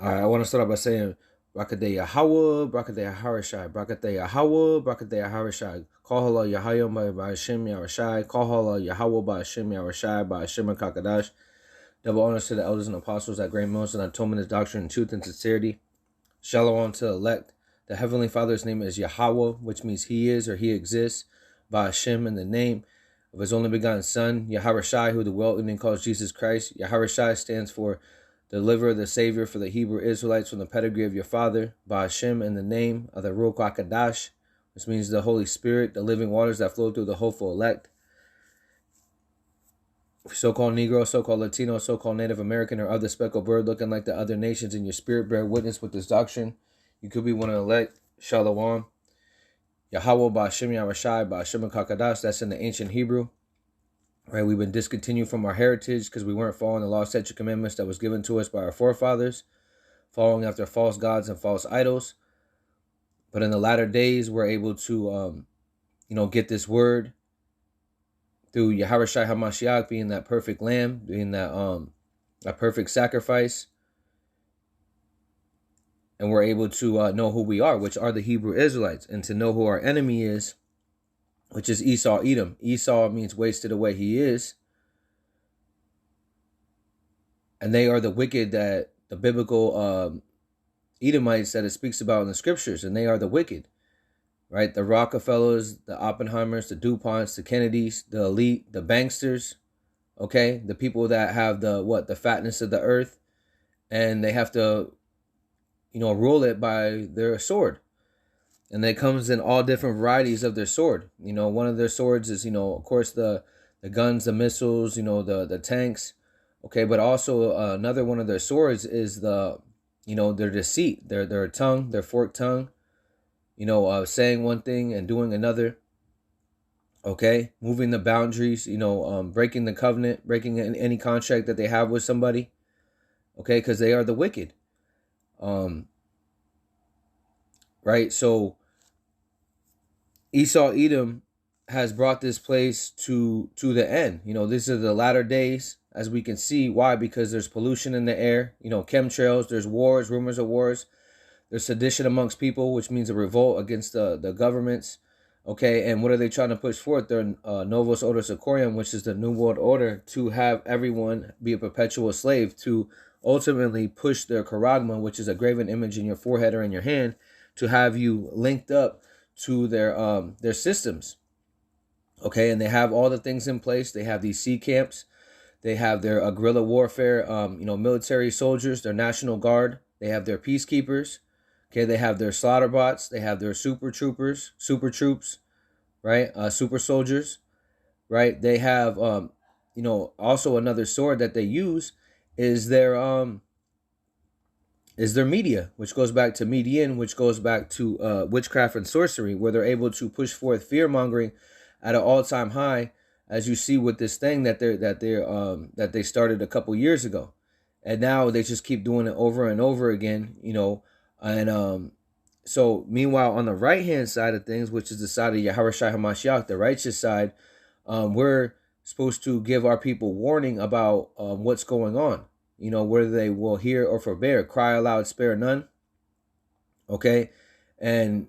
All right, I want to start off by saying Brakade Yahweh, Brakade Harashai, Brakade Yahweh, Brakade Harashai. Kohala Yahayim by Hashem Yarashai, Kohala Yahweh by Hashem Yarashai, by Hashem Kakadash. Double honors to the elders and apostles at Great Mills and atonement of doctrine and truth and sincerity. Shalom to the elect. The Heavenly Father's name is Yahweh, which means He is or He exists, by Hashem in the name of His only begotten Son, Yaharashai, who the world evening calls Jesus Christ. Yaharashai stands for Deliverer, the Savior for the Hebrew Israelites from the pedigree of your father, by Hashem in the name of the Ruach HaKadosh, which means the Holy Spirit, the living waters that flow through the hopeful elect. So-called Negro, so-called Latino, so-called Native American, or other speckled bird looking like the other nations in your spirit, bear witness with this doctrine. You could be one of the elect. Shalom. Yahweh Ba'Shem Yarashai Ba'Shem Kakadash. That's in the ancient Hebrew. Right, we've been discontinued from our heritage because we weren't following the law, statute, commandments that was given to us by our forefathers, following after false gods and false idols. But in the latter days, we're able to, get this word through Yaharashai HaMashiach being that perfect lamb, being that perfect sacrifice. And we're able to know who we are, which are the Hebrew Israelites, and to know who our enemy is, which is Esau Edom. Esau means wasted away he is. And they are the wicked that the biblical Edomites that it speaks about in the scriptures, and they are the wicked, right? The Rockefellers, the Oppenheimers, the DuPonts, the Kennedys, the elite, the banksters, okay? The people that have the fatness of the earth, and they have to, rule it by their sword. And it comes in all different varieties of their sword. One of their swords is, of course, the guns, the missiles, the tanks. Okay, but also another one of their swords is their deceit, their tongue, their forked tongue. Saying one thing and doing another. Okay, moving the boundaries. Breaking the covenant, breaking any contract that they have with somebody. Okay, because they are the wicked. Right, so Esau Edom has brought this place to the end. These are the latter days, as we can see. Why? Because there's pollution in the air, chemtrails, there's wars, rumors of wars, there's sedition amongst people, which means a revolt against the governments. Okay, and what are they trying to push forth? Their Novus Ordo Seclorum, which is the New World Order, to have everyone be a perpetual slave, to ultimately push their charagma, which is a graven image in your forehead or in your hand, to have you linked up to their systems. Okay, and they have all the things in place. They have these sea camps. They have their guerrilla warfare, military soldiers, their National Guard. They have their peacekeepers. Okay, they have their slaughter bots. They have their super troops, right? Super soldiers, right? They have, also another sword that they use is their media, which goes back to Median, which goes back to witchcraft and sorcery, where they're able to push forth fear-mongering at an all-time high, as you see with this thing that they started a couple years ago. And now they just keep doing it over and over again, and so meanwhile, on the right-hand side of things, which is the side of Yaharashai HaMashiach, the righteous side, we're supposed to give our people warning about what's going on. Whether they will hear or forbear, cry aloud, spare none. Okay, and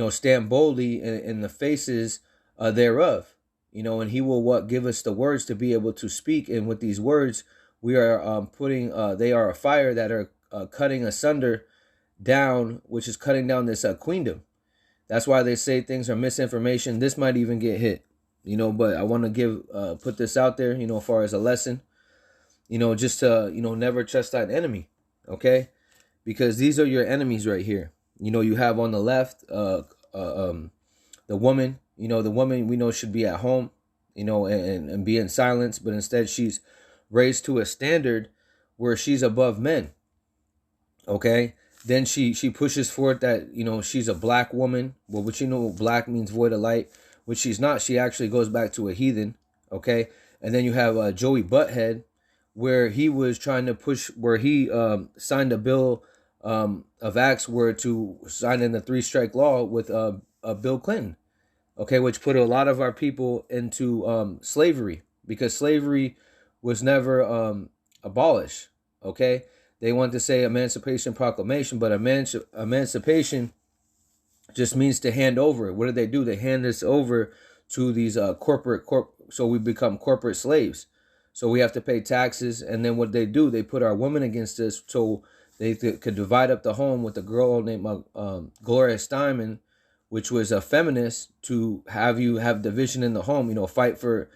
stand boldly in the faces thereof. And He will give us the words to be able to speak. And with these words, we are putting. They are a fire that are cutting asunder down, which is cutting down this queendom. That's why they say things are misinformation. This might even get hit. But I want to put this out there. As far as a lesson. Just to, never trust that enemy, okay? Because these are your enemies right here. You have on the left, the woman, the woman we know should be at home, and be in silence, but instead she's raised to a standard where she's above men, okay? Then she pushes forth that, she's a black woman, well, which black means void of light, which she's not. She actually goes back to a heathen, okay? And then you have Joey Butthead, where he was trying to push, where he signed a bill of acts where to sign in the 3-strike law with Bill Clinton, okay, which put a lot of our people into slavery, because slavery was never abolished, okay? they want to say Emancipation Proclamation, but emancipation just means to hand over. What do? They hand this over to these so we become corporate slaves. So we have to pay taxes, and then what they do, they put our women against us, so they could divide up the home with a girl named Gloria Steinem, which was a feminist, to have you have division in the home. Fight for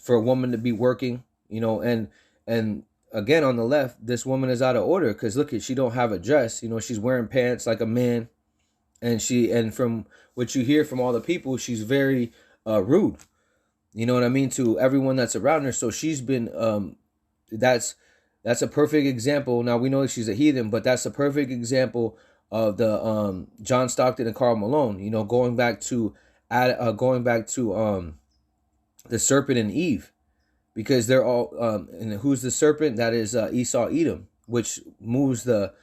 a woman to be working. And again, on the left, this woman is out of order because look, she don't have a dress. She's wearing pants like a man, and from what you hear from all the people, she's very rude. You know what I mean, to everyone that's around her. So she's been that's a perfect example. Now we know she's a heathen, but that's a perfect example of the John Stockton and Karl Malone. Going back to the serpent and Eve, because they're all and who's the serpent? That is Esau Edom, which moves the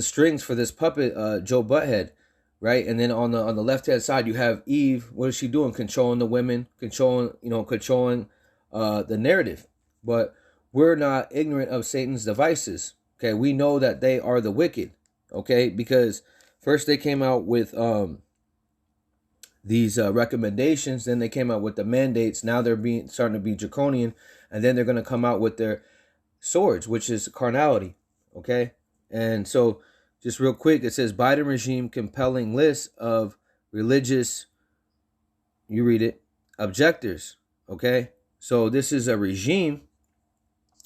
strings for this puppet Joe Butthead. Right, and then on the left hand side you have Eve. What is she doing? Controlling the women, controlling the narrative. But we're not ignorant of Satan's devices. Okay, we know that they are the wicked. Okay, because first they came out with these recommendations, then they came out with the mandates. Now they're starting to be draconian, and then they're going to come out with their swords, which is carnality. Okay, and so. Just real quick, it says Biden regime compelling list of religious, you read it, objectors. Okay, so this is a regime.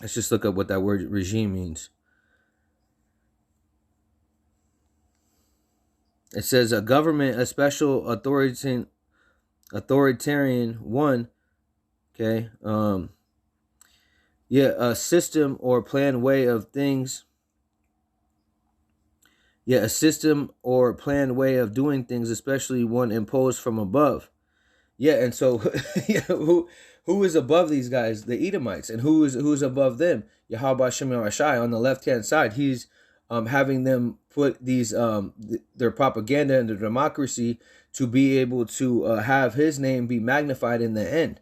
Let's just look up what that word regime means. It says a government, a special authoritarian one. Okay, a system or planned way of things. Yeah, a system or planned way of doing things, especially one imposed from above. Yeah, and so who is above these guys? The Edomites. And who's above them? Yahweh Shem Rashai on the left-hand side. He's having them put these their propaganda and their democracy to be able to have his name be magnified in the end.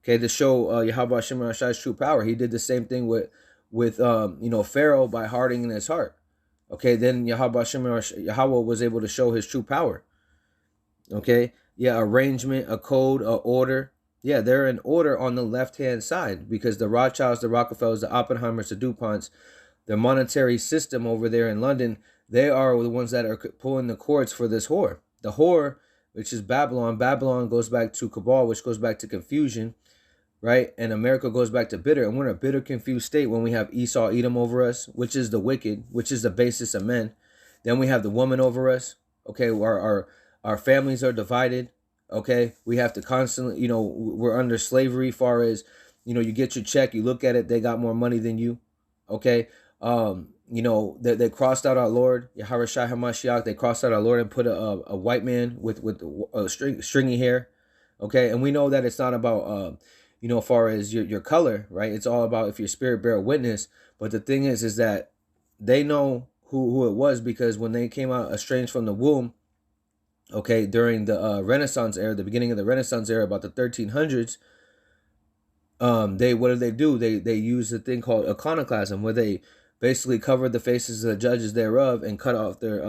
Okay, to show Yahweh Shem Rashai's true power. He did the same thing with Pharaoh by hardening his heart. Okay, then Yahweh was able to show his true power. Okay, arrangement, a code, a order. Yeah, they're in order on the left-hand side because the Rothschilds, the Rockefellers, the Oppenheimers, the DuPonts, the monetary system over there in London, they are the ones that are pulling the cords for this whore. The whore, which is Babylon. Babylon goes back to Cabal, which goes back to confusion. Right? And America goes back to bitter. And we're in a bitter, confused state when we have Esau, Edom over us, which is the wicked, which is the basis of men. Then we have the woman over us. Okay, our families are divided. Okay, we have to constantly, we're under slavery far as, you get your check, you look at it, they got more money than you. Okay, they crossed out our Lord, Yahweh Shai HaMashiach. They crossed out our Lord and put a white man with stringy hair. Okay, and we know that it's not about... as far as your color, right? It's all about if your spirit bear witness. But the thing is that they know who it was because when they came out estranged from the womb, okay, during the Renaissance era, the beginning of the Renaissance era, about the 1300s, what did they do? They used a thing called iconoclasm, where they basically covered the faces of the judges thereof and cut off their,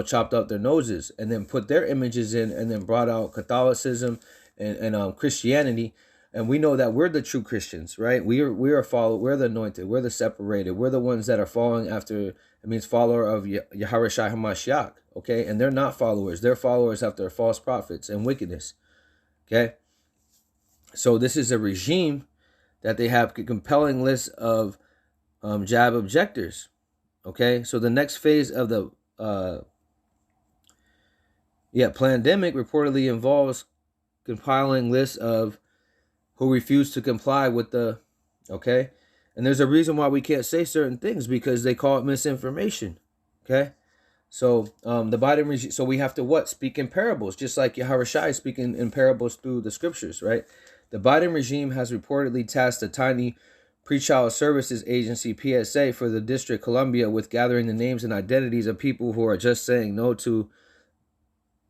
chopped off their noses, and then put their images in, and then brought out Catholicism and Christianity. And we know that we're the true Christians, right? We are followed. We're the anointed. We're the separated. We're the ones that are following after. It means follower of Yahweh Shai HaMashiach. Okay, and they're not followers. They're followers after false prophets and wickedness. Okay, so this is a regime that they have a compelling list of jab objectors. Okay, so the next phase of the pandemic reportedly involves compiling lists of who refuse to comply with the, okay? And there's a reason why we can't say certain things because they call it misinformation, okay? So the Biden regime, so we have to speak in parables, just like Yahweh Shai is speaking in parables through the scriptures, right? The Biden regime has reportedly tasked a tiny pretrial services agency, PSA, for the District of Columbia with gathering the names and identities of people who are just saying no to,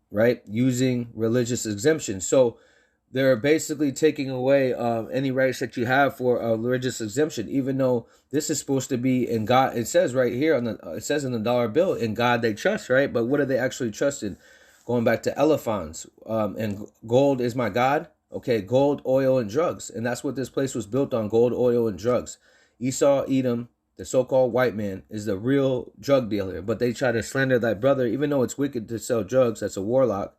right, using religious exemptions. So they're basically taking away any rights that you have for a religious exemption, even though this is supposed to be in God. It says right here on the it says in the dollar bill, in God they trust, right? But what are they actually trusting? Going back to elephants, and gold is my God. Okay, gold, oil, and drugs, and that's what this place was built on: gold, oil, and drugs. Esau, Edom, the so-called white man, is the real drug dealer, but they try to slander thy brother, even though it's wicked to sell drugs. That's a warlock.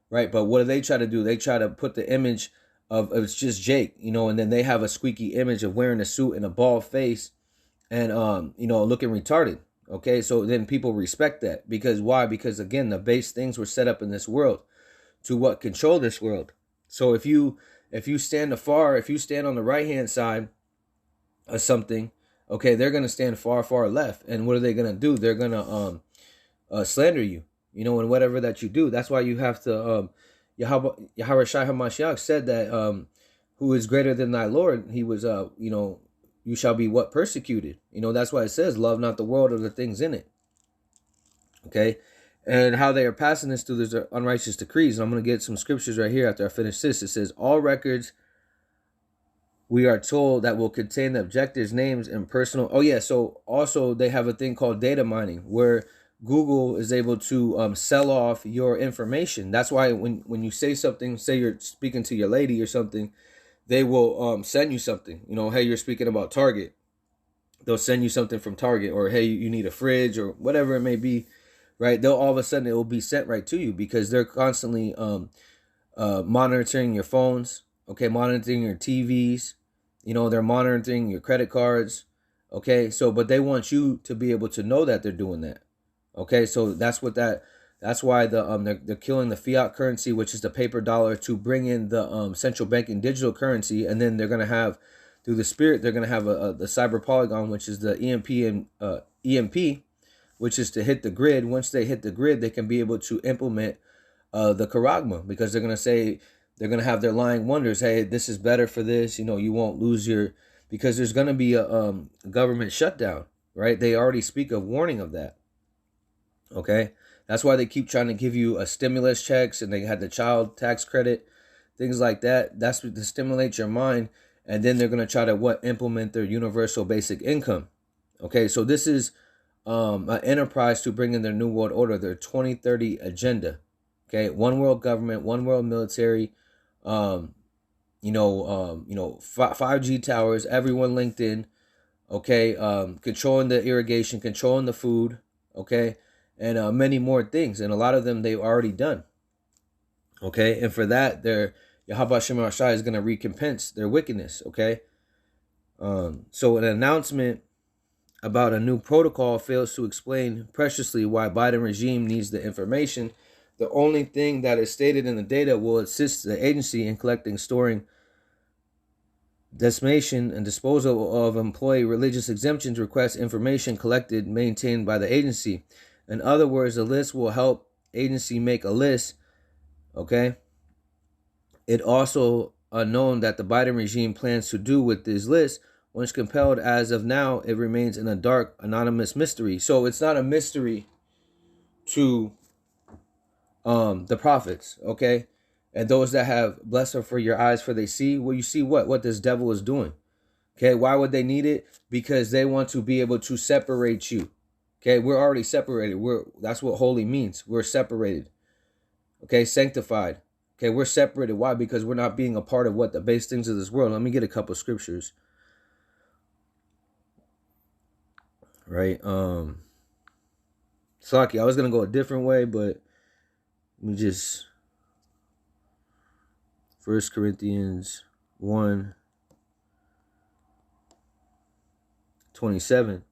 Right, but what do they try to do? They try to put the image of it's just Jake, and then they have a squeaky image of wearing a suit and a bald face, and looking retarded. Okay, so then people respect that because why? Because again, the base things were set up in this world to what control this world. So if you stand if you stand on the right hand side of something, okay, they're gonna stand far left, and what are they gonna do? They're gonna slander you. And whatever that you do. That's why you have to, Yahweh Shai HaMashiach said that, who is greater than thy Lord, he was, you shall be what? Persecuted. That's why it says, love not the world or the things in it. Okay? And how they are passing this through these unrighteous decrees. And I'm going to get some scriptures right here after I finish this. It says, all records, we are told, that will contain the objectors' names and personal. Oh, yeah. So also they have a thing called data mining where Google is able to sell off your information. That's why when you say something, say you're speaking to your lady or something, they will send you something. Hey, you're speaking about Target. They'll send you something from Target, or hey, you need a fridge or whatever it may be, right? They'll all of a sudden it will be sent right to you because they're constantly monitoring your phones, okay, monitoring your TVs. They're monitoring your credit cards, okay. So, but they want you to be able to know that they're doing that. Okay, so that's why they're killing the fiat currency, which is the paper dollar, to bring in the central banking digital currency, and then they're gonna have through the spirit they're gonna have the cyber polygon, which is the EMP, which is to hit the grid. Once they hit the grid, they can be able to implement the charagma, because they're gonna have their lying wonders. Hey, this is better for this. You won't lose because there's gonna be a government shutdown, right? They already speak of warning of that. Okay, that's why they keep trying to give you a stimulus checks, and they had the child tax credit, things like that. That's to stimulate your mind, and then they're gonna try to implement their universal basic income. Okay, so this is an enterprise to bring in their new world order, their 2030 agenda. Okay, one world government, one world military, 5G towers, everyone linked in. Okay, controlling the irrigation, controlling the food. Okay. And many more things, and a lot of them they've already done. Okay, and for that, Yahweh Shem Shai is going to recompense their wickedness. Okay, so an announcement about a new protocol fails to explain preciously why Biden regime needs the information. The only thing that is stated in the data will assist the agency in collecting, storing, decimation, and disposal of employee religious exemptions requests, information collected, maintained by the agency. In other words, the list will help agency make a list. Okay. It also unknown that the Biden regime plans to do with this list. Once compelled, as of now, it remains in a dark, anonymous mystery. So it's not a mystery to the prophets, okay? And those that have blessed are for your eyes, for they see. Well, you see what this devil is doing. Okay, why would they need it? Because they want to be able to separate you. Okay, we're already separated. That's what holy means. We're separated. Okay, sanctified. Okay, we're separated. Why? Because we're not being a part of the base things of this world. Let me get a couple scriptures. Right. Saki, I was gonna go a different way, but let me just 1 Corinthians 1:27.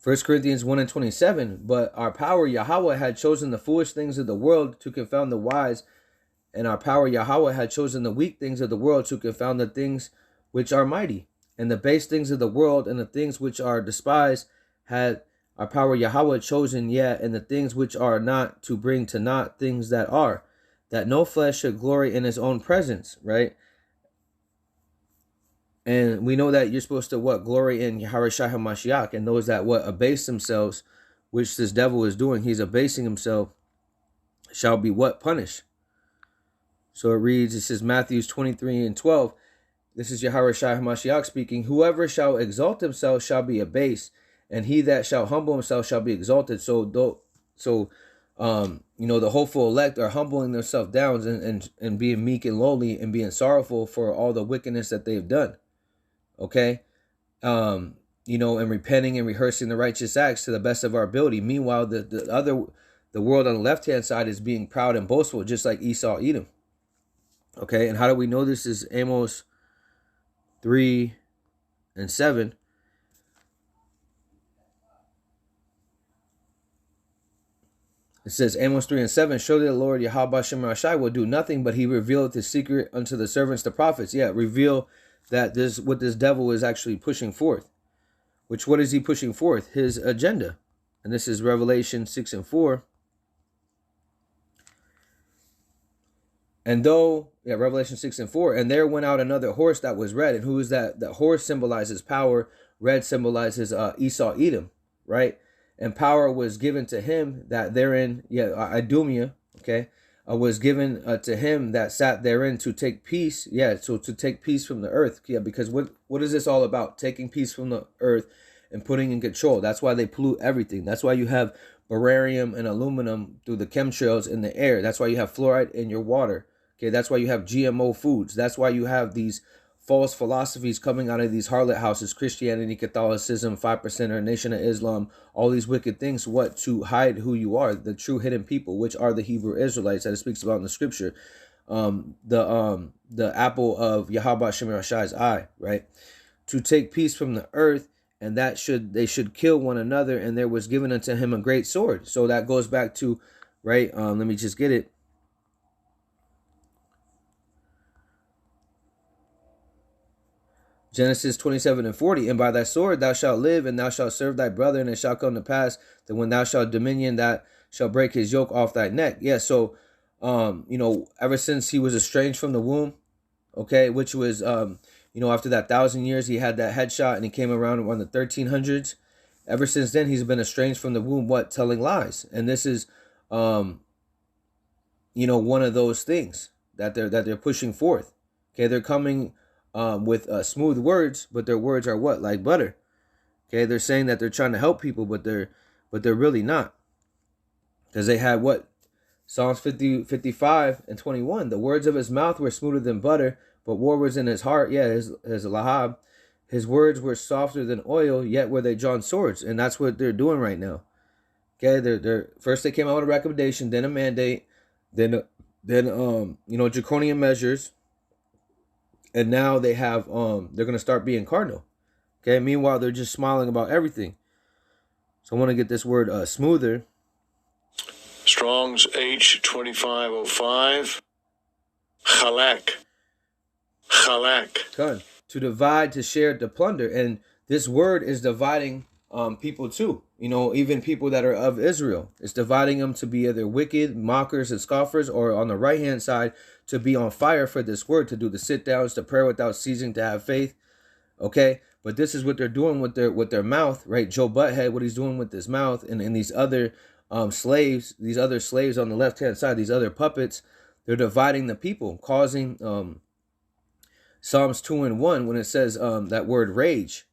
1 Corinthians 1:27, but our power Yahweh had chosen the foolish things of the world to confound the wise, and our power Yahweh had chosen the weak things of the world to confound the things which are mighty, and the base things of the world and the things which are despised had our power Yahweh chosen, yet, and the things which are not, to bring to naught things that are, that no flesh should glory in his own presence, right? And we know that you're supposed to glory in Yahweh Shai HaMashiach, and those that abase themselves, which this devil is doing, he's abasing himself, shall be punished. So it reads, it says Matthew 23:12. This is Yahawashi HaMashiach speaking. Whoever shall exalt himself shall be abased, and he that shall humble himself shall be exalted. So the hopeful elect are humbling themselves down and being meek and lowly and being sorrowful for all the wickedness that they've done. Okay. And repenting and rehearsing the righteous acts to the best of our ability. Meanwhile, the world on the left-hand side is being proud and boastful, just like Esau, Edom. Okay. And how do we know this? Is Amos 3:7. It says, Amos 3:7, surely the Lord Yahweh Shem Rashai will do nothing, but he revealed his secret unto the servants, the prophets. Yeah, reveal that what this devil is actually pushing forth. What is he pushing forth? His agenda. And this is Revelation 6:4. Revelation 6:4. And there went out another horse that was red. And who is that? That horse symbolizes power. Red symbolizes Esau, Edom, right? And power was given to him that therein, Idumea, okay, was given to him that sat therein to take peace. Yeah, so to take peace from the earth. Yeah, because what is this all about? Taking peace from the earth and putting in control. That's why they pollute everything. That's why you have barium and aluminum through the chemtrails in the air. That's why you have fluoride in your water. Okay, that's why you have GMO foods. That's why you have these false philosophies coming out of these harlot houses, Christianity, Catholicism, 5%er, Nation of Islam, all these wicked things, to hide who you are, the true hidden people, which are the Hebrew Israelites that it speaks about in the scripture. The apple of Yahweh Shem Rashai's eye, right? To take peace from the earth, and they should kill one another, and there was given unto him a great sword. So that goes back to, right? Let me just get it. Genesis 27:40, and by thy sword thou shalt live, and thou shalt serve thy brother, and it shall come to pass that when thou shalt dominion, that shall break his yoke off thy neck. Yeah, so ever since he was estranged from the womb, okay, which was after that 1,000 years, he had that headshot, and he came around the 1300s. Ever since then, he's been estranged from the womb, telling lies. And this is one of those things that they're pushing forth. Okay, they're coming with smooth words, but their words are what? Like butter. Okay, they're saying that they're trying to help people, but they're really not. Because they had what? Psalms 55:21. The words of his mouth were smoother than butter, but war was in his heart. Yeah, his lahab. His words were softer than oil, yet were they drawn swords. And that's what they're doing right now. Okay, they're first they came out with a recommendation, then a mandate, then draconian measures. And now they have they're gonna start being cardinal. Okay. Meanwhile, they're just smiling about everything. So I want to get this word smoother. Strong's H2505. Chalak. To divide, to share, to plunder, and this word is dividing people too. Even people that are of Israel. It's dividing them to be either wicked, mockers, and scoffers, or on the right hand side to be on fire for this word, to do the sit downs, to pray without ceasing, to have faith. Okay, but this is what they're doing with their mouth, right? Joe Butthead, what he's doing with his mouth, and these other slaves, on the left hand side, these other puppets, they're dividing the people, causing Psalms 2:1 when it says that word rage.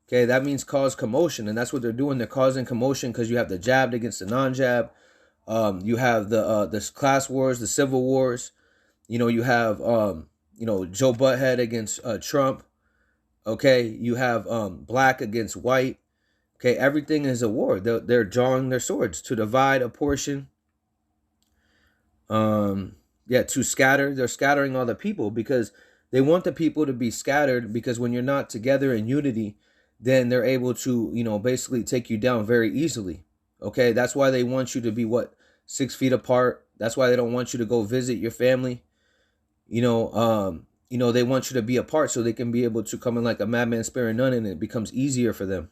Okay, that means cause commotion, and that's what they're doing. They're causing commotion because you have the jabbed against the non-jab. You have the class wars, the civil wars. You have Joe Butthead against Trump. Okay, you have black against white. Okay, everything is a war. They're drawing their swords to divide, apportion. To scatter. They're scattering all the people because they want the people to be scattered, because when you're not together in unity, then they're able to, basically take you down very easily. Okay, that's why they want you to be 6 feet apart. That's why they don't want you to go visit your family. They want you to be apart so they can be able to come in like a madman sparing none, and it becomes easier for them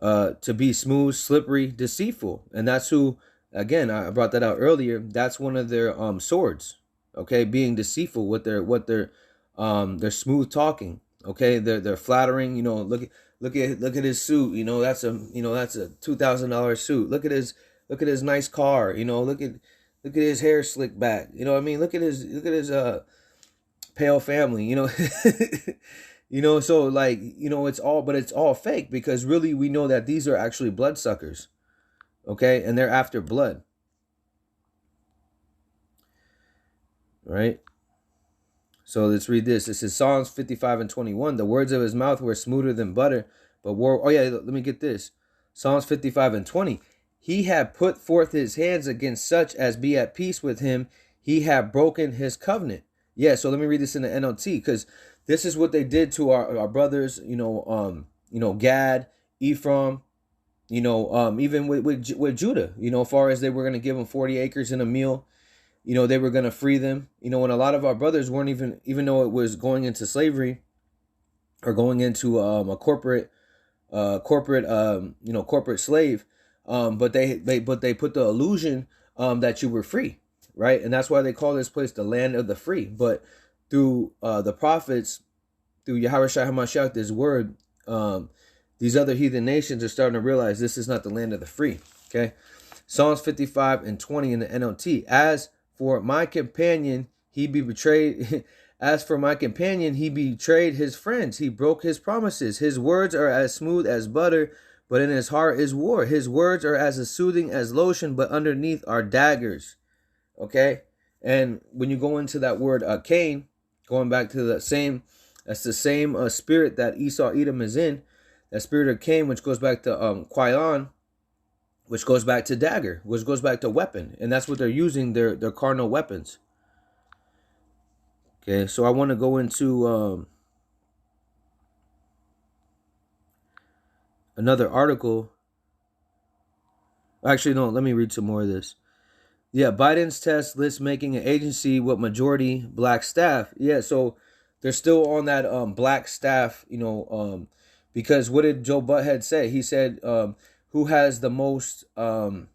to be smooth, slippery, deceitful. And that's who, again, I brought that out earlier. That's one of their swords. Okay, being deceitful with their smooth talking. Okay, they're flattering. Look at his suit. That's a $2,000 suit. Look at his nice car. Look at Look at his hair slicked back. You know what I mean? Look at his pale family, you know. You know, so like, you know, it's all fake, because really we know that these are actually bloodsuckers. Okay? And they're after blood. Right? So let's read this. This is Psalms 55:21. The words of his mouth were smoother than butter, but oh yeah, let me get this. Psalms 55:20. He had put forth his hands against such as be at peace with him. He had broken his covenant. Yeah, so let me read this in the NLT, because this is what they did to our brothers, Gad, Ephraim, even with Judah, as far as they were going to give them 40 acres and a meal. They were going to free them, and a lot of our brothers weren't even though it was going into slavery or going into a corporate slave, but they put the illusion that you were free, right? And that's why they call this place the land of the free. But through the prophets, through Yahawashi HaMashiach, this word, these other heathen nations are starting to realize this is not the land of the free. Okay, Psalms 55:20 in the NLT. As for my companion, he be betrayed. As for my companion, he betrayed his friends. He broke his promises. His words are as smooth as butter, but in his heart is war. His words are as soothing as lotion, but underneath are daggers. Okay? And when you go into that word Cain, going back to that's the same spirit that Esau Edom is in, that spirit of Cain, which goes back to Quion, which goes back to dagger, which goes back to weapon. And that's what they're using, their carnal weapons. Okay, so I want to go into another article. Actually, no, let me read some more of this. Yeah, Biden's test list making an agency with majority black staff. Yeah, so they're still on that black staff, because what did Joe Butthead say? He said, who has the most, who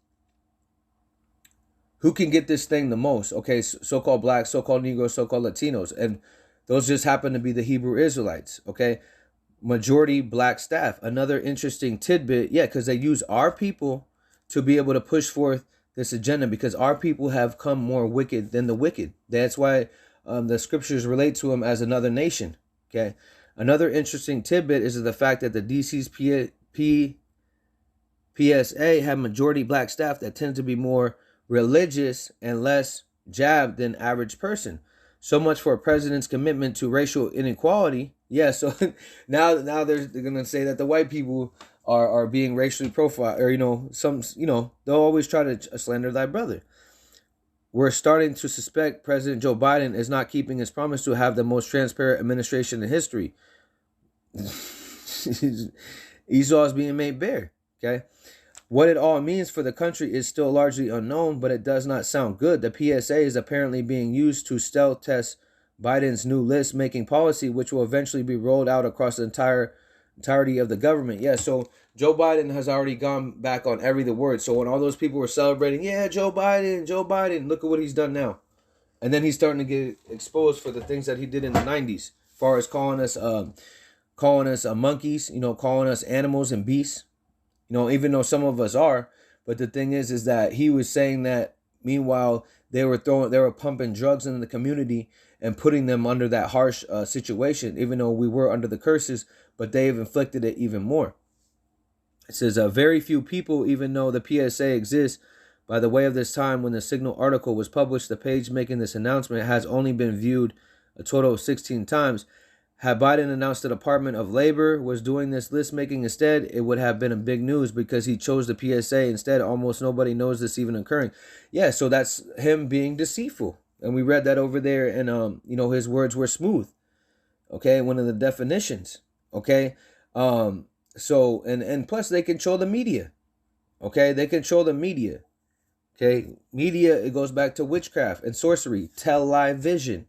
can get this thing the most? Okay, so-called blacks, so-called Negroes, so-called Latinos. And those just happen to be the Hebrew Israelites, okay? Majority black staff. Another interesting tidbit, yeah, because they use our people to be able to push forth this agenda, because our people have come more wicked than the wicked. That's why the scriptures relate to them as another nation, okay? Another interesting tidbit is the fact that the DC's PSA have majority black staff that tend to be more religious and less jabbed than average person. So much for a president's commitment to racial inequality. Yeah, so now they're going to say that the white people are being racially profiled, or they'll always try to slander thy brother. We're starting to suspect President Joe Biden is not keeping his promise to have the most transparent administration in history. Esau is being made bare. Okay. What it all means for the country is still largely unknown, but it does not sound good. The PSA is apparently being used to stealth test Biden's new list-making policy, which will eventually be rolled out across the entirety of the government. Yeah, so Joe Biden has already gone back on every the word. So when all those people were celebrating, yeah, Joe Biden, look at what he's done now. And then he's starting to get exposed for the things that he did in the 90s, as far as calling us monkeys, calling us animals and beasts. Even though some of us are, but the thing is that he was saying that meanwhile they were pumping drugs into the community and putting them under that harsh situation, even though we were under the curses, but they have inflicted it even more. It says very few people even know the PSA exists. By the way of this time, when the Signal article was published, the page making this announcement has only been viewed a total of 16 times. Had Biden announced the Department of Labor was doing this list making instead, it would have been a big news, because he chose the PSA instead. Almost nobody knows this even occurring. Yeah, so that's him being deceitful. And we read that over there, and his words were smooth. Okay, one of the definitions. Okay. So and plus they control the media. Okay, they control the media. Okay, media, it goes back to witchcraft and sorcery, television.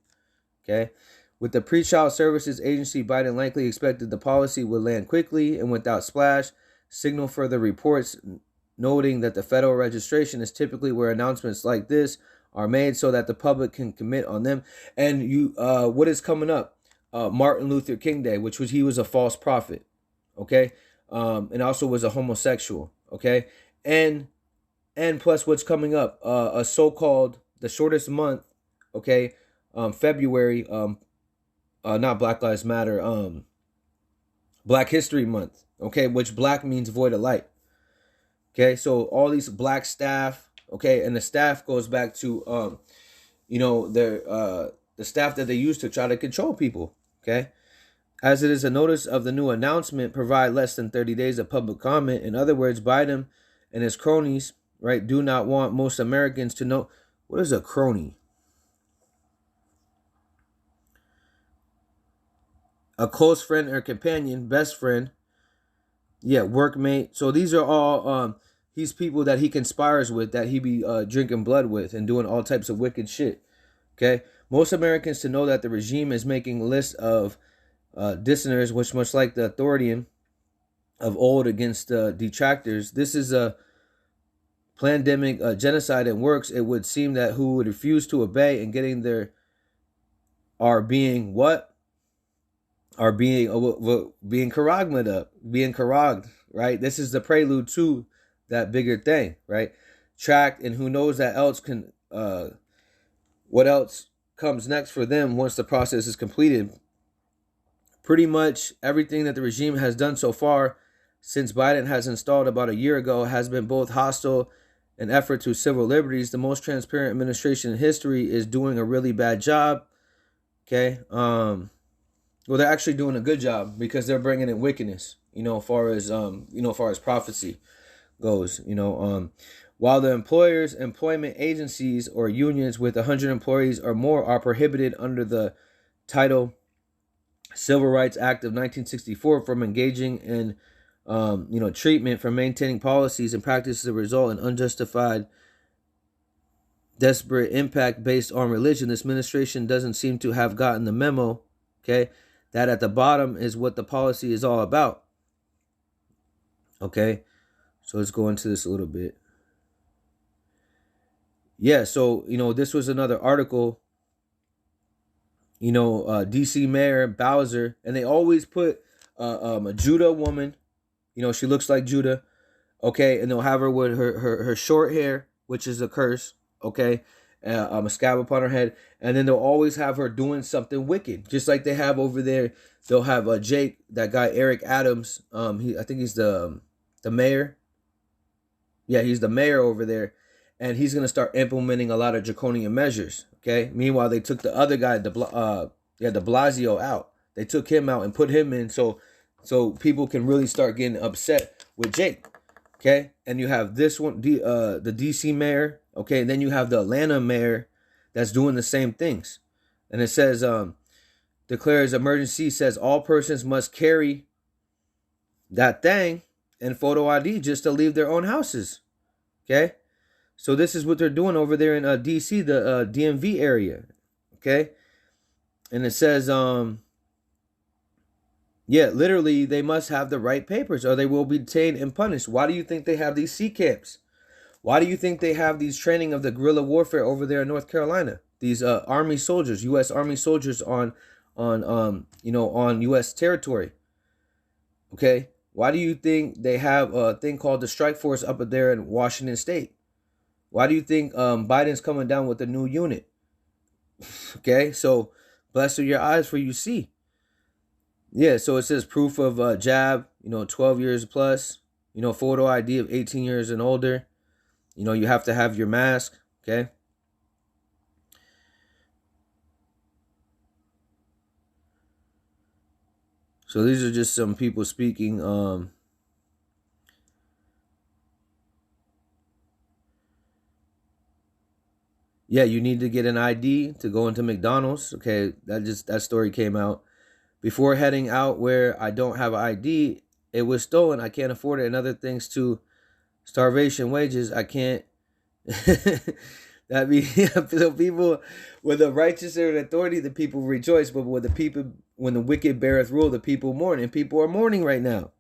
Okay. With the Pre-Child Services Agency, Biden likely expected the policy would land quickly and without splash. Signal further reports noting that the federal registration is typically where announcements like this are made so that the public can commit on them. And what is coming up? Martin Luther King Day, he was a false prophet, okay, and also was a homosexual, okay, and and plus what's coming up, a so-called the shortest month, okay, February, not Black Lives Matter, Black History Month, okay, which black means void of light. Okay, so all these black staff, okay, and the staff goes back to the staff that they use to try to control people, okay? As it is a notice of the new announcement, provide less than 30 days of public comment. In other words, Biden and his cronies, right, do not want most Americans to know. What is a crony? A close friend or companion, best friend, yeah, workmate. So these are all these people that he conspires with, that he be drinking blood with and doing all types of wicked shit. Okay, most Americans to know that the regime is making lists of dissenters, which much like the authorian of old against detractors. This is a pandemic genocide in works. It would seem that who would refuse to obey and getting their are being what? Are being karagmed up, being karaged, right? This is the prelude to that bigger thing, right? Tracked, and who knows that else can what else comes next for them once the process is completed. Pretty much everything that the regime has done so far since Biden has installed about a year ago has been both hostile and effort to civil liberties. The most transparent administration in history is doing a really bad job. Okay. Well, they're actually doing a good job because they're bringing in wickedness, as far as prophecy goes, while the employment agencies or unions with 100 employees or more are prohibited under the title Civil Rights Act of 1964 from engaging in, treatment for maintaining policies and practices that result in unjustified, desperate impact based on religion. This administration doesn't seem to have gotten the memo, okay, that at the bottom is what the policy is all about. Okay, so let's go into this a little bit. Yeah, so, this was another article, DC Mayor Bowser, and they always put a Judah woman, she looks like Judah, okay, and they'll have her with her short hair, which is a curse, okay, a scab upon her head, and then they'll always have her doing something wicked, just like they have over there. They'll have Jake, that guy Eric Adams, I think he's the mayor. Yeah, he's the mayor over there, and he's gonna start implementing a lot of draconian measures. Okay. Meanwhile, they took the other guy, De Blasio, out. They took him out and put him in, so people can really start getting upset with Jake. Okay, and you have this one, the DC mayor. Okay, and then you have the Atlanta mayor that's doing the same things, and it says declares emergency, says all persons must carry that thing and photo ID just to leave their own houses. Okay, so this is what they're doing over there in DC, the DMV area. Okay, and it says literally they must have the right papers or they will be detained and punished. Why do you think they have these sea camps? Why do you think they have these training of the guerrilla warfare over there in North Carolina? These Army soldiers, U.S. Army soldiers on U.S. territory. Okay, why do you think they have a thing called the Strike Force up there in Washington State? Why do you think Biden's coming down with a new unit? Okay, so blessed are your eyes for you see. Yeah, so it says proof of jab, 12 years plus, photo ID of 18 years and older. You have to have your mask, okay? So these are just some people speaking. Yeah, you need to get an ID to go into McDonald's. Okay, that story came out. Before heading out where I don't have an ID, it was stolen. I can't afford it. And other things to starvation wages. I can't. That means the people with the righteous and authority, the people rejoice. But when the wicked beareth rule, the people mourn. And people are mourning right now.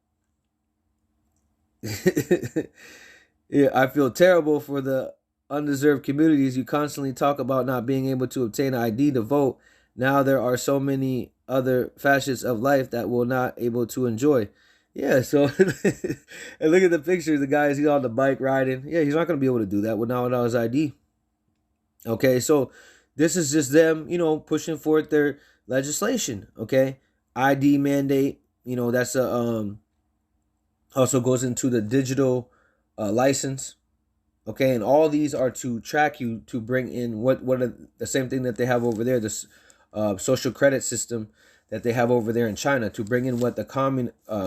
Yeah, I feel terrible for the undeserved communities. You constantly talk about not being able to obtain an ID to vote. Now there are so many other facets of life that we're not able to enjoy. Yeah, so and look at the picture. The guy, he's on the bike riding. Yeah, he's not going to be able to do that without his ID. Okay, so this is just them, pushing forth their legislation. Okay, ID mandate. That's a also goes into the digital license. Okay, and all these are to track you to bring in what are the same thing that they have over there, this social credit system that they have over there in China, to bring in what the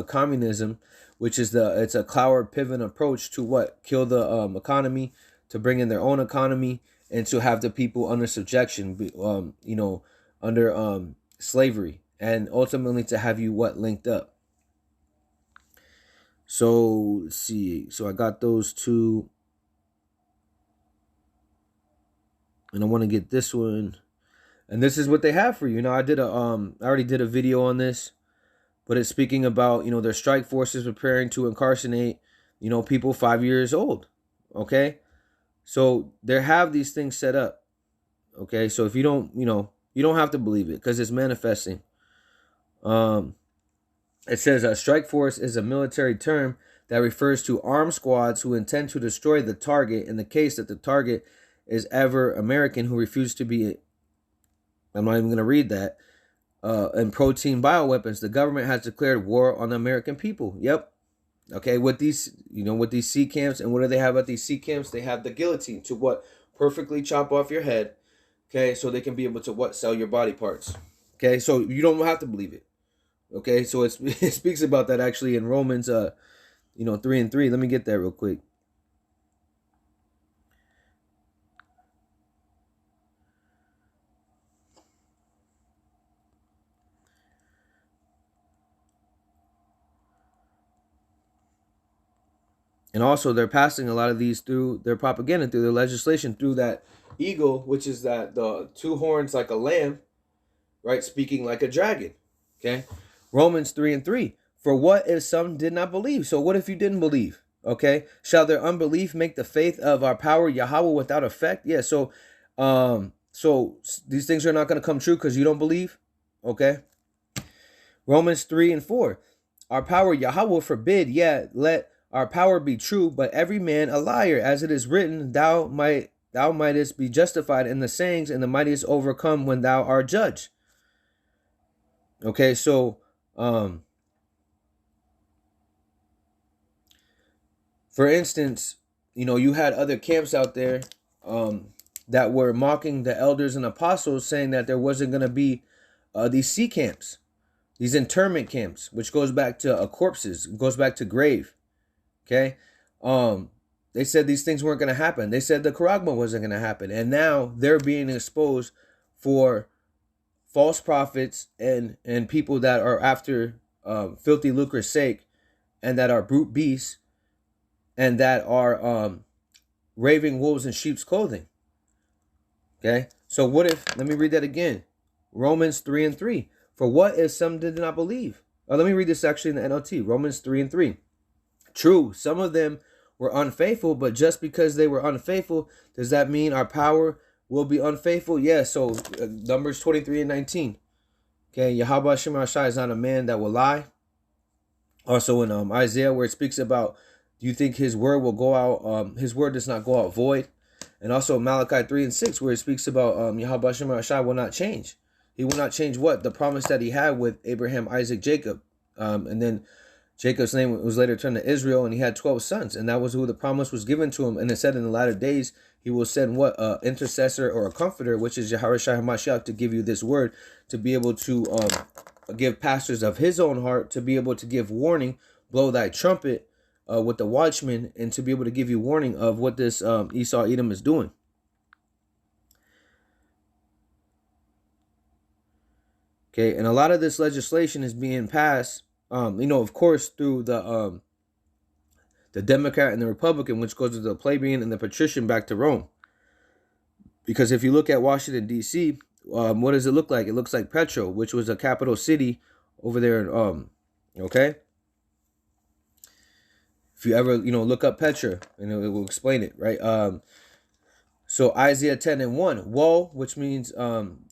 communism, which is it's a Cloward pivot approach to what kill the economy, to bring in their own economy, and to have the people under subjection, under slavery, and ultimately to have you linked up. So let's see. So I got those two. And I want to get this one. And this is what they have for you. I already did a video on this, but it's speaking about, their strike forces preparing to incarcerate, people 5 years old. Okay. So they have these things set up. Okay. So if you don't, you don't have to believe it because it's manifesting. It says a strike force is a military term that refers to armed squads who intend to destroy the target in the case that the target is ever American who refused to be, I'm not even going to read that, and protein bioweapons. The government has declared war on the American people. Yep. Okay, with these, with these C camps, and what do they have at these C camps? They have the guillotine to perfectly chop off your head. Okay, so they can be able to sell your body parts. Okay, so you don't have to believe it. Okay, so it speaks about that actually in Romans 3:3. Let me get that real quick. And also, they're passing a lot of these through their propaganda, through their legislation, through that eagle, which is the two horns like a lamb, right? Speaking like a dragon. Okay. Romans 3:3. For what if some did not believe? So what if you didn't believe? Okay. Shall their unbelief make the faith of our power Yahweh without effect? Yeah. So these things are not going to come true because you don't believe. Okay. Romans 3:4. Our power Yahweh forbid, yet let our power be true, but every man a liar, as it is written, thou mightest be justified in the sayings, and the mightiest overcome when thou art judged. Okay, so for instance, you had other camps out there that were mocking the elders and apostles, saying that there wasn't going to be these C camps, these internment camps, which goes back to corpses, goes back to grave. Okay. They said these things weren't going to happen. They said the Charagma wasn't going to happen. And now they're being exposed for false prophets and people that are after filthy lucre's sake, and that are brute beasts, and that are raving wolves in sheep's clothing. Okay. So what if, let me read that again. Romans 3:3. For what if some did not believe? Let me read this actually in the NLT. Romans 3:3. True, some of them were unfaithful, but just because they were unfaithful, does that mean our power will be unfaithful? Yeah, so Numbers 23:19. Okay, Yahweh Shema Shai is not a man that will lie. Also in Isaiah, where it speaks about, do you think his word will go out, his word does not go out void? And also Malachi 3:6, where it speaks about Yahweh Shema Shai will not change. He will not change what? The promise that he had with Abraham, Isaac, Jacob. And then Jacob's name was later turned to Israel, and he had 12 sons, and that was who the promise was given to him. And it said in the latter days, he will send what? Intercessor or a comforter, which is Yahawashi HaMashiach, to give you this word, to be able to give pastors of his own heart, to be able to give warning, blow thy trumpet with the watchman, and to be able to give you warning of what this Esau Edom is doing. Okay, and a lot of this legislation is being passed, of course, through the Democrat and the Republican, which goes to the plebeian and the patrician back to Rome. Because if you look at Washington, D.C., what does it look like? It looks like Petro, which was a capital city over there. Okay? If you ever, look up Petra, and it will explain it, right? So Isaiah 10:1, woe, which means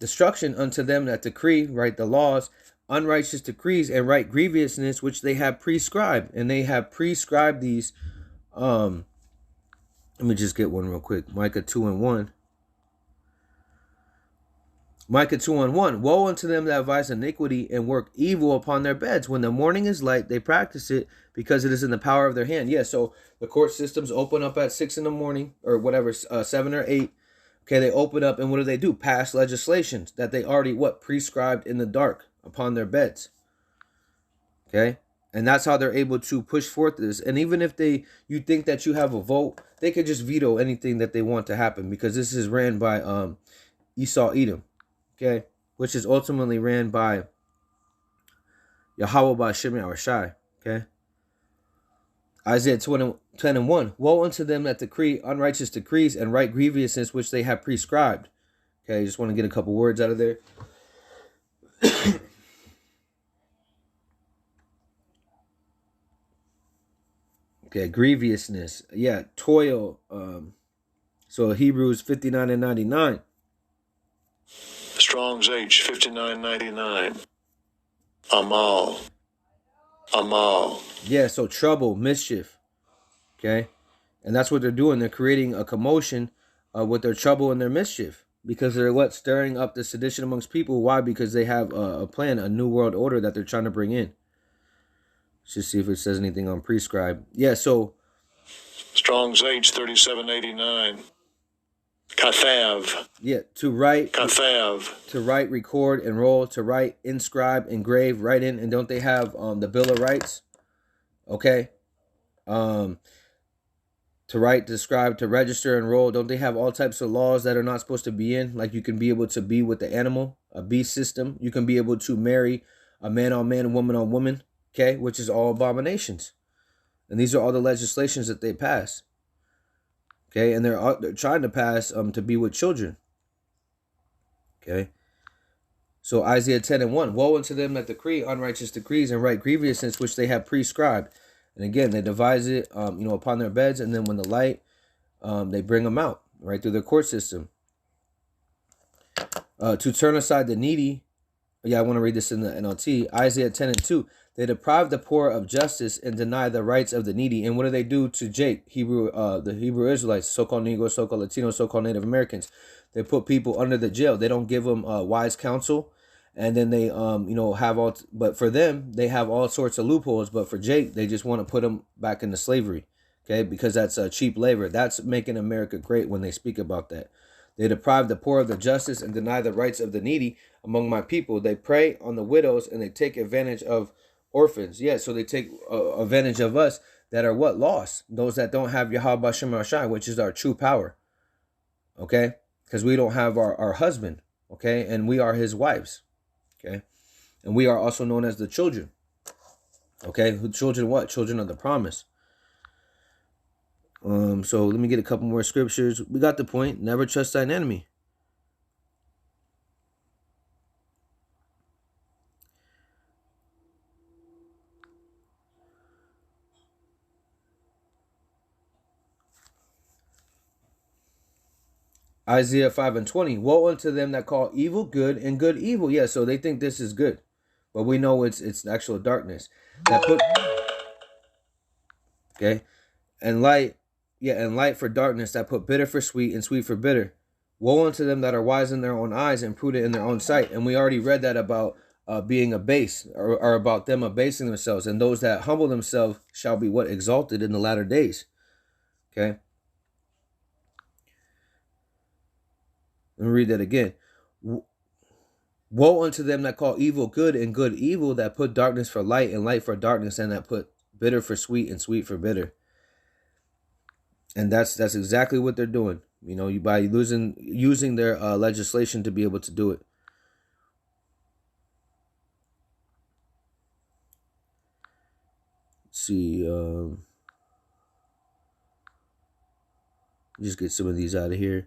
destruction unto them that decree, right, the laws unrighteous decrees and right grievousness which they have prescribed. And they have prescribed these. Let me just get one real quick. Micah 2:1. Micah 2:1. Woe unto them that devise iniquity and work evil upon their beds. When the morning is light, they practice it because it is in the power of their hand. Yeah, so the court systems open up at 6 in the morning or whatever, 7 or 8. Okay, they open up and what do? Pass legislations that they already, prescribed in the dark upon their beds. Okay, and that's how they're able to push forth this. And even if you think that you have a vote, they could just veto anything that they want to happen because this is ran by Esau Edom. Okay, which is ultimately ran by Yahweh Ba'Shem Yahushai. Okay, Isaiah 10:1. Woe unto them that decree unrighteous decrees and right grievousness which they have prescribed. Okay, I just want to get a couple words out of there. Okay, grievousness. Yeah, toil. So Hebrews 59:99. Strong's H 5999. Amal. Yeah, so trouble, mischief. Okay, and that's what they're doing. They're creating a commotion with their trouble and their mischief because they're stirring up the sedition amongst people. Why? Because they have a plan, a new world order that they're trying to bring in. Let's just see if it says anything on prescribed. Yeah, so Strong's H 3789. Kathav. Yeah, to write, record, enroll, to write, inscribe, engrave, write in, and don't they have the Bill of Rights? Okay, to write, describe, to register, enroll. Don't they have all types of laws that are not supposed to be in? Like you can be able to be with the animal, a beast system. You can be able to marry a man on man, woman on woman. Okay, which is all abominations, and these are all the legislations that they pass. Okay, and they're trying to pass to be with children. Okay, so Isaiah 10:1. Woe unto them that decree unrighteous decrees and right grievousness which they have prescribed. And again, they devise it, upon their beds, and then when the light, they bring them out right through their court system. To turn aside the needy. Yeah, I want to read this in the NLT. Isaiah 10:2. They deprive the poor of justice and deny the rights of the needy. And what do they do to Jake, the Hebrew Israelites, so-called Negroes, so-called Latinos, so-called Native Americans? They put people under the jail. They don't give them wise counsel, and then they, have all. But for them, they have all sorts of loopholes. But for Jake, they just want to put him back into slavery, okay? Because that's cheap labor. That's making America great when they speak about that. They deprive the poor of the justice and deny the rights of the needy among my people. They prey on the widows and they take advantage of orphans. Yeah, so they take advantage of us that are lost. Those that don't have Yahweh Ba'Shem Yahushai, which is our true power. Okay? Because we don't have our husband. Okay? And we are his wives. Okay? And we are also known as the children. Okay? Children what? Children of the promise. So let me get a couple more scriptures. We got the point. Never trust thine enemy. Isaiah 5:20. Woe unto them that call evil good and good evil. Yeah, so they think this is good, but we know it's actual darkness. That put and light, and light for darkness, that put bitter for sweet and sweet for bitter. Woe unto them that are wise in their own eyes and prudent in their own sight. And we already read that about being abased, or about them abasing themselves. And those that humble themselves shall be exalted in the latter days. Okay. Let me read that again. Woe unto them that call evil good and good evil, that put darkness for light and light for darkness, and that put bitter for sweet and sweet for bitter. And that's exactly what they're doing. By using their legislation to be able to do it. Let's see. Just get some of these out of here.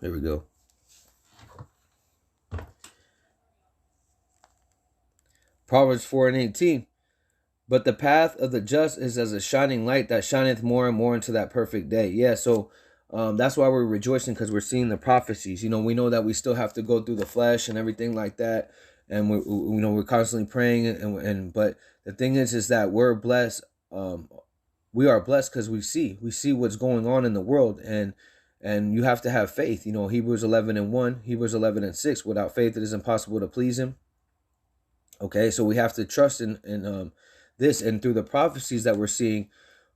There we go. Proverbs 4:18. But the path of the just is as a shining light that shineth more and more into that perfect day. Yeah, so that's why we're rejoicing, because we're seeing the prophecies. You know, we know that we still have to go through the flesh and everything like that, and we're constantly praying, and but the thing is that we're blessed. We are blessed because we see what's going on in the world, and you have to have faith. You know, Hebrews 11:1, Hebrews 11:6. Without faith, it is impossible to please Him. Okay, so we have to trust in this, and through the prophecies that we're seeing,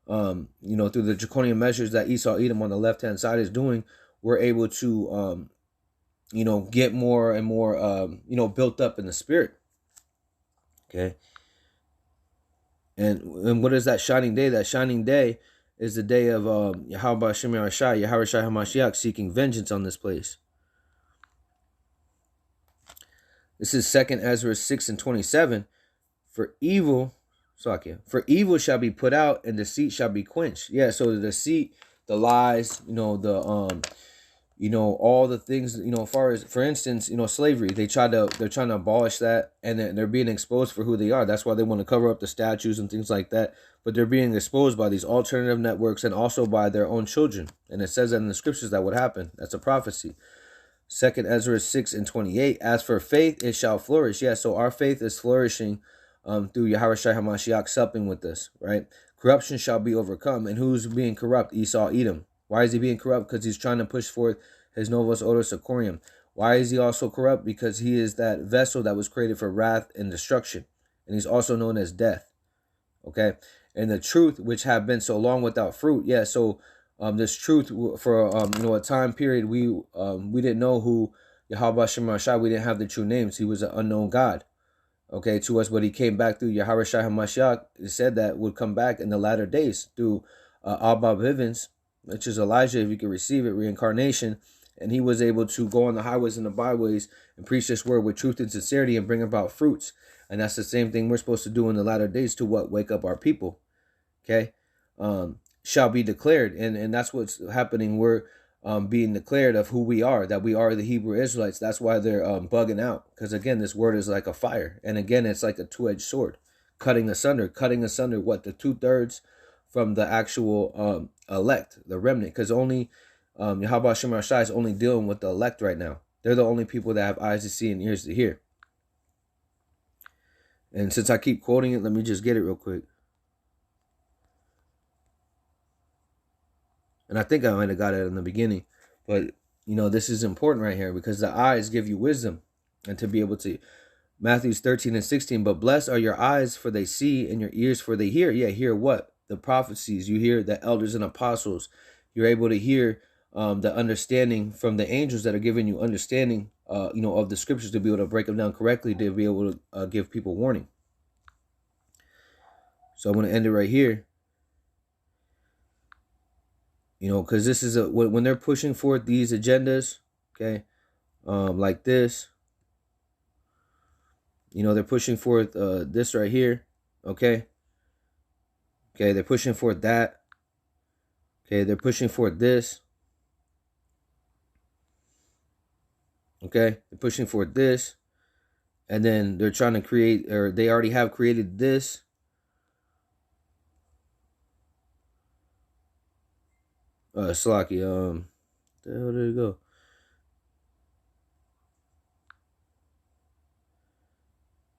you know, through the draconian measures that Esau Edom on the left hand side is doing, we're able to you know, get more and more you know, built up in the spirit. Okay. And what is that shining day? That shining day is the day of Yahweh Hashem Yarashai, Yahweh Shai HaMashiach, seeking vengeance on this place. This is 2nd Ezra 6:27. For evil shall be put out, and deceit shall be quenched. Yeah, so the deceit, the lies, you know, you know, all the things, you know, as far as, for instance, you know, slavery, they're trying to abolish that, and they're being exposed for who they are. That's why they want to cover up the statues and things like that. But they're being exposed by these alternative networks and also by their own children. And it says that in the scriptures that would happen. That's a prophecy. 2nd Ezra 6:28. As for faith, it shall flourish. Yeah, so our faith is flourishing through Yahweh Shai HaMashiach supping with us, right? Corruption shall be overcome. And who's being corrupt? Esau Edom. Why is he being corrupt? Because he's trying to push forth his Novus Ordo Seclorum. Why is he also corrupt? Because he is that vessel that was created for wrath and destruction. And he's also known as death. Okay? And the truth, which have been so long without fruit. Yeah, so this truth for you know, a time period, we didn't know who Yahweh Shema Shai. We didn't have the true names. He was an unknown God, okay, to us. But he came back through Yahweh Shai HaMashiach. It said that would come back in the latter days through Abba Bivens, which is Elijah, if you can receive it, reincarnation. And he was able to go on the highways and the byways and preach this word with truth and sincerity and bring about fruits. And that's the same thing we're supposed to do in the latter days to what? Wake up our people. Okay? Shall be declared. And that's what's happening. We're being declared of who we are, that we are the Hebrew Israelites. That's why they're bugging out. Because again, this word is like a fire. And again, it's like a two-edged sword. Cutting asunder what? The 2/3 from the actual elect, the remnant. Because only Yahweh Hashem Shai is only dealing with the elect right now. They're the only people that have eyes to see and ears to hear. And since I keep quoting it, let me just get it real quick. And I think I might have got it in the beginning. But, you know, this is important right here, because the eyes give you wisdom and to be able to. Matthew 13:16. But blessed are your eyes, for they see, and your ears, for they hear. Yeah, hear what? The prophecies. You hear the elders and apostles. You're able to hear the understanding from the angels that are giving you understanding, you know, of the scriptures, to be able to break them down correctly, to be able to give people warning. So I'm going to end it right here. You know, because this is when they're pushing forth these agendas, okay, like this, you know, they're pushing forth this right here, okay, they're pushing forth that, okay, they're pushing forth this, okay, they're pushing forth this, and then they're trying to create, or they already have created this. Slaki, the hell did it go?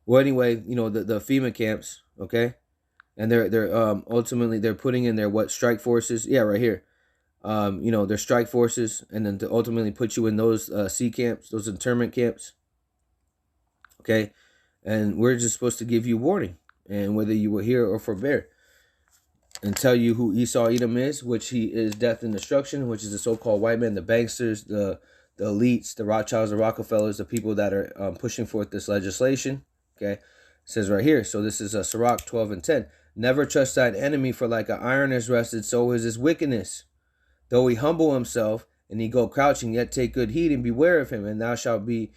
Well, anyway, you know, the FEMA camps, okay, and they're ultimately they're putting in their strike forces, yeah, right here, you know, their strike forces, and then to ultimately put you in those C camps, those internment camps, okay, and we're just supposed to give you warning, and whether you will hear or forbear. And tell you who Esau Edom is, which he is death and destruction, which is the so-called white man, the banksters, the elites, the Rothschilds, the Rockefellers, the people that are pushing forth this legislation. Okay, it says right here. So this is Sirach 12:10. Never trust thine enemy, for like an iron is rusted, so is his wickedness. Though he humble himself and he go crouching, yet take good heed and beware of him, and thou shalt be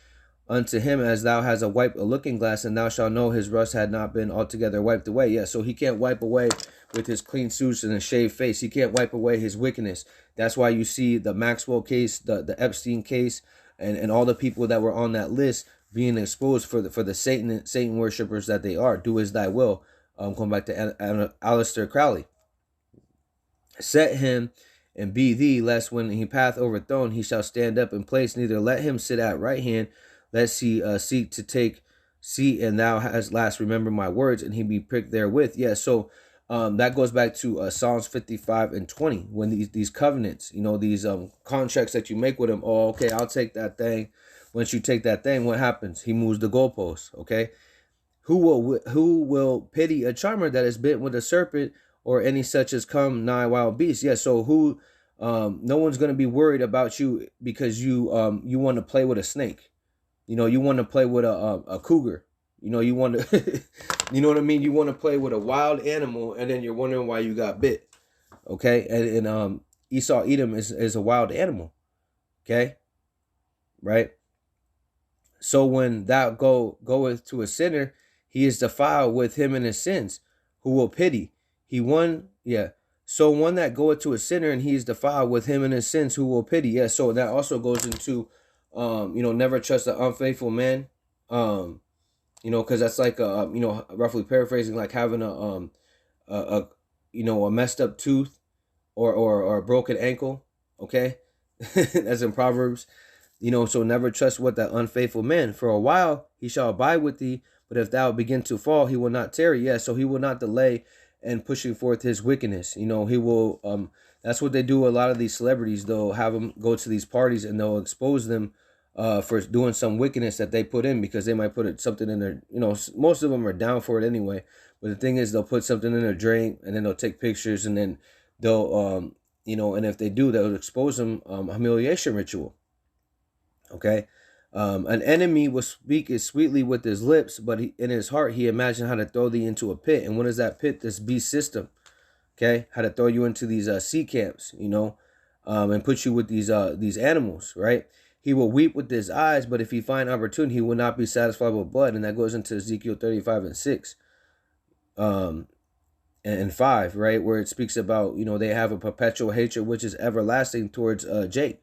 unto him as thou hast a looking glass, and thou shalt know his rust had not been altogether wiped away. Yeah, so he can't wipe away with his clean suits and a shaved face. He can't wipe away his wickedness. That's why you see the Maxwell case, the Epstein case, and all the people that were on that list being exposed for the Satan worshipers that they are. Do as thy will. Going back to Aleister Crowley. Set him and be thee, lest when he path overthrown, he shall stand up in place. Neither let him sit at right hand, lest he seek to take seat, and thou hast last remember my words, and he be pricked therewith. Yeah, so that goes back to Psalms 55 and 20, when these covenants, these contracts that you make with him. Oh, okay, I'll take that thing. Once you take that thing, what happens? He moves the goalposts. Okay, who will pity a charmer that is bit with a serpent, or any such as come nigh wild beasts? Yeah, so who? No one's gonna be worried about you because you want to play with a snake. You want to play with a cougar. You want to, you know what I mean? You want to play with a wild animal, and then you're wondering why you got bit. Okay, and Esau Edom is a wild animal. Okay, right? So when thou goeth to a sinner, he is defiled with him in his sins. Who will pity? So one that goeth to a sinner and he is defiled with him in his sins, who will pity? Yeah. So that also goes into, never trust an unfaithful man. Because that's like roughly paraphrasing, like having a messed up tooth or a broken ankle. Okay, that's in Proverbs. So never trust what that unfaithful man. For a while he shall abide with thee, but if thou begin to fall, he will not tarry. Yeah, so he will not delay in pushing forth his wickedness. He will. That's what they do. A lot of these celebrities, they'll have them go to these parties and they'll expose them for doing some wickedness that they put in, because they might put something in their. Most of them are down for it anyway. But the thing is, they'll put something in their drink and then they'll take pictures, and then they'll and if they do, they'll expose them humiliation ritual. Okay, an enemy will speak as sweetly with his lips, but in his heart he imagined how to throw thee into a pit. And what is that pit? This beast system. Okay, how to throw you into these sea camps, and put you with these animals, right? He will weep with his eyes, but if he find opportunity, he will not be satisfied with blood. And that goes into Ezekiel 35 and 6, and 5, right, where it speaks about they have a perpetual hatred which is everlasting towards Jake.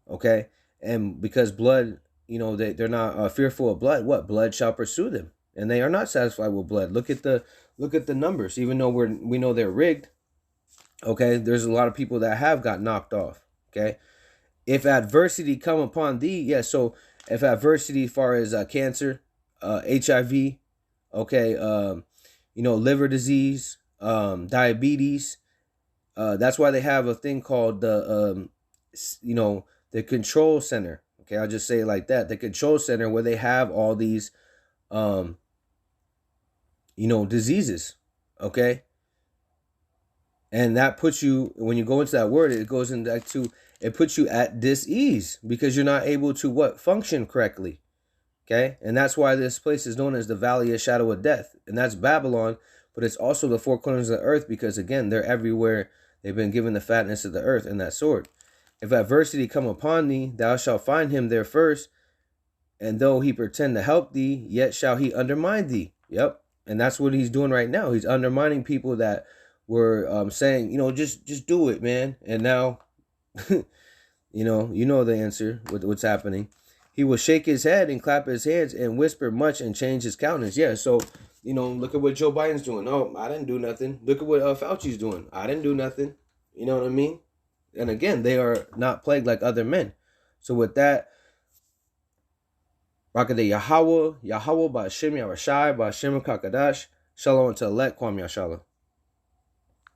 Okay. And because blood, they're not fearful of blood. What? Blood shall pursue them, and they are not satisfied with blood. Look at the numbers. Even though we know they're rigged. Okay, there's a lot of people that have got knocked off. Okay, if adversity come upon thee, yeah. So if adversity, as far as cancer, HIV, okay, liver disease, diabetes. That's why they have a thing called the the control center. Okay, I'll just say it like that. The control center, where they have all these, diseases. Okay. And that puts you, when you go into that word, it goes into, it puts you at dis-ease, because you're not able to function correctly. Okay. And that's why this place is known as the Valley of Shadow of Death. And that's Babylon, but it's also the four corners of the earth, because again, they're everywhere. They've been given the fatness of the earth and that sword. If adversity come upon thee, thou shalt find him there first. And though he pretend to help thee, yet shall he undermine thee. Yep. And that's what he's doing right now. He's undermining people that were saying, just do it, man. And now, you know the answer with what's happening. He will shake his head and clap his hands and whisper much and change his countenance. Yeah, so, look at what Joe Biden's doing. Oh, I didn't do nothing. Look at what Fauci's doing. I didn't do nothing. You know what I mean? And again, they are not plagued like other men. So with that, Rakade Yahweh, Ba'Shem Yahushai, Ba'Shem Kakadash, Shalom to elect, Kwam Yashala.